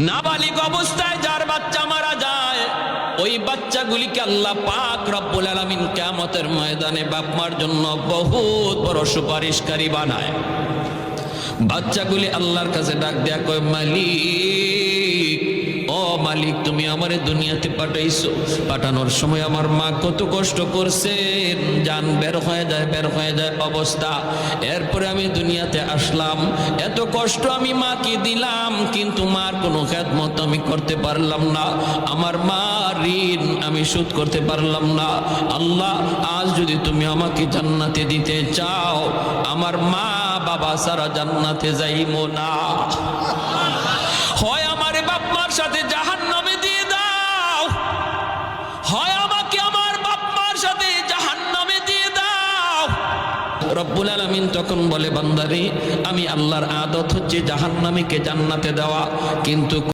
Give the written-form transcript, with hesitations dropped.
নাবালিগ অবস্থায় যার বাচ্চা মারা যায়, ওই বাচ্চাগুলিকে আল্লাহ পাক রব্বুল আলামিন কিয়ামতের ময়দানে বাপ মার জন্য বহুত বড় সুপারিশকারী বানায়। বাচ্চাগুলি আল্লাহর কাছে ডাক দেয়া কয়, মালিক, ও মালিক, তুমি আমারে দুনিয়াতে পাঠাইছো, পাঠানোর সময় আমার মা কত কষ্ট করছেন, জান বের হয়ে যায় অবস্থা। এরপরে আমি দুনিয়াতে আসলাম, এত কষ্ট আমি মাকে দিলাম, কিন্তু মার কোনো খেদমত আমি করতে পারলাম না, আমার মা ঋণ আমি শোধ করতে পারলাম না। আল্লাহ, আজ যদি তুমি আমাকে জান্নাতে দিতে চাও, আমার মা বাবা সারা জান্নাতে যাইবো না, হয় আমারে বাপ মার সাথে জাহান্নামে দিয়ে দাও, হয় আমাকে আমার বাপ মার সাথে জাহান্নামে দিয়ে দাও। রব্বুল আলামিন তখন বলে, বান্দারে, আমি আল্লাহর আদত হচ্ছে জাহান্নামীকে জান্নাতে দেওয়া, কিন্তু